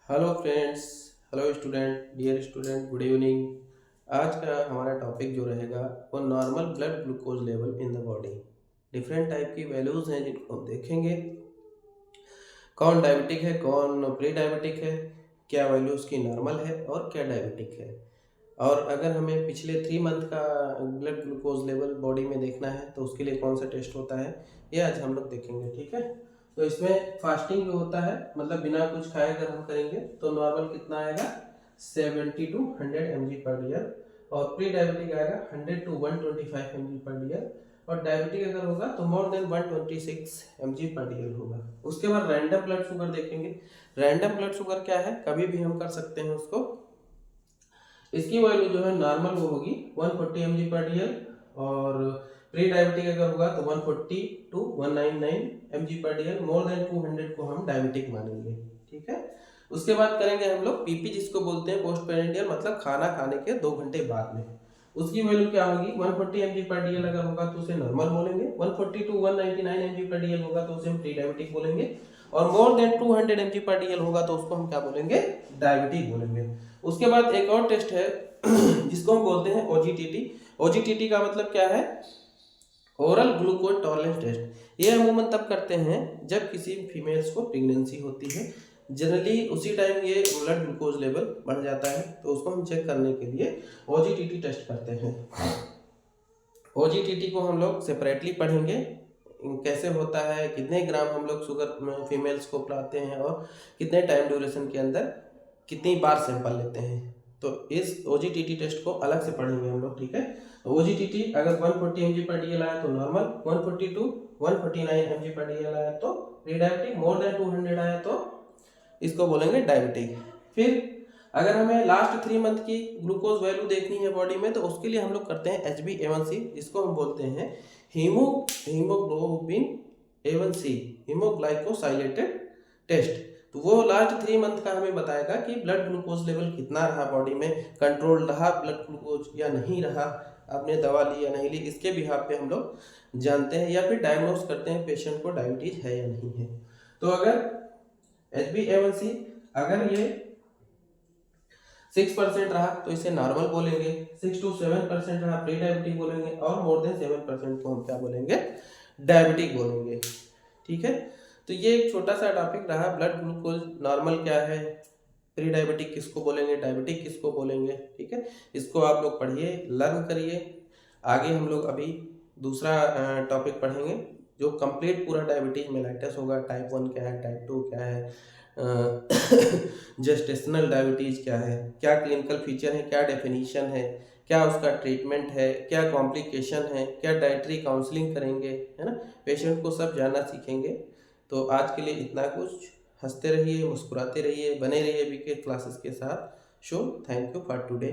Hello friends. Hello student, dear student, good evening. आज का हमारा टॉपिक जो रहेगा वो normal blood glucose level in the body. Different type की वैल्यूज़ हैं जिनको हम देखेंगे। कौन डायबिटिक है, कौन प्री डायबिटिक है, क्या वैल्यू उसकी नॉर्मल है और क्या डायबिटिक है। और अगर हमें पिछले 3 मंथ का ब्लड ग्लूकोज लेवल बॉडी में देखना है तो उसके लिए कौन सा टेस्ट होता है ये आज हम लोग देखेंगे। ठीक है, तो इसमें फास्टिंग जो होता है मतलब बिना कुछ खाए अगर हम करेंगे तो नॉर्मल कितना आएगा 70 to 100 mg पर लीटर। और प्री डायबिटिक आएगा 100 to 125 mg पर लीटर। और डायबिटिक अगर होगा तो मोर देन 126 mg पर लीटर होगा। उसके बाद रैंडम ब्लड शुगर देखेंगे। रैंडम ब्लड शुगर क्या है, कभी भी हम कर सकते हैं उसको। इसकी वैल्यू जो है नॉर्मल वो होगी 140 mg पर डीएल। और प्री डायबिटिक अगर होगा तो 140 टू 199 mg पर डीएल। मोर देन 200 को हम डायबिटिक मानेंगे। ठीक है, उसके बाद करेंगे हम लोग पीपी जिसको बोलते हैं पोस्ट पेरेंडियल, मतलब खाना खाने के 2 घंटे बाद में। उसकी वैल्यू क्या होगी 140 mg पर डीएल अगर होगा तो उसे नॉर्मल बोलेंगे। 140 टू 199 mg पर डीएल होगा तो उसे हम प्री डायबिटिक बोलेंगे। और मोर देन 200 mg पर डीएल होगा तो उसको हम क्या बोलेंगे, डायबिटिक बोलेंगे। उसके बाद एक और टेस्ट है जिसको हम बोलते हैं ओजीटीटी। ओजीटीटी का मतलब क्या है, ओरल ग्लूकोज टॉलरेंस टेस्ट। ये अमूमन तब करते हैं जब किसी फीमेल्स को प्रेगनेंसी होती है। जनरली उसी टाइम ये ब्लड ग्लूकोज लेवल बढ़ जाता है तो उसको हम चेक करने के लिए ओजीटीटी टेस्ट करते हैं। ओजीटीटी को हम लोग सेपरेटली पढ़ेंगे, कैसे होता है, कितने ग्राम हम लोग शुगर फीमेल्स को पिलाते हैं और कितने टाइम ड्यूरेशन के अंदर कितनी बार सैंपल लेते हैं। तो इस ओजीटीटी टेस्ट को अलग से पढ़ेंगे हम लोग। ठीक है, ओजीटीटी अगर 140 mg पर डीएल आया तो नॉर्मल, 140 टू 149 mg पर डीएल आया तो प्री डायबिटिक, मोर देन 200 आया तो इसको बोलेंगे डायबिटिक। फिर अगर हमें लास्ट 3 मंथ की ग्लूकोज वैल्यू देखनी है बॉडी में तो उसके लिए हम लोग करते हैं HbA1c, जिसको हम बोलते हैं हीमोग्लोबिन A1c, हीमोग्लाइकोसाइलेटेड टेस्ट। तो वो लास्ट 3 मंथ का हमें बताएगा कि ब्लड ग्लूकोज लेवल कितना रहा बॉडी में, कंट्रोल रहा ब्लड ग्लूकोज या नहीं रहा, आपने दवा ली या नहीं ली, इसके बिहाफ पे हम लोग जानते हैं या फिर डायग्नोस करते हैं पेशेंट को डायबिटीज है या नहीं है। तो अगर HbA1c अगर ये 6% रहा तो इसे नॉर्मल बोलेंगे, 6 to 7% रहा प्री डायबिटिक बोलेंगे, और मोर देन 7% को हम क्या बोलेंगे, डायबिटिक बोलेंगे। ठीक है, तो ये एक छोटा सा टॉपिक रहा, ब्लड ग्लूकोज नॉर्मल क्या है, प्री डायबिटिक किसको बोलेंगे, डायबिटिक किसको बोलेंगे। ठीक है, इसको आप लोग पढ़िए, लर्न करिए। आगे हम लोग अभी दूसरा टॉपिक पढ़ेंगे जो कंप्लीट पूरा डायबिटीज मेलाइटस होगा। टाइप 1 क्या है, टाइप 2 क्या है, जेस्टेशनल डायबिटीज क्या है, क्या क्लिनिकल फीचर है, क्या डेफिनेशन है, क्या उसका ट्रीटमेंट है, क्या कॉम्प्लिकेशन है, क्या डाइटरी काउंसलिंग करेंगे, है ना, पेशेंट को सब जानना सीखेंगे। तो आज के लिए इतना कुछ। हंसते रहिए, मुस्कुराते रहिए, बने रहिए बीके क्लासेस के साथ। So thank you for today.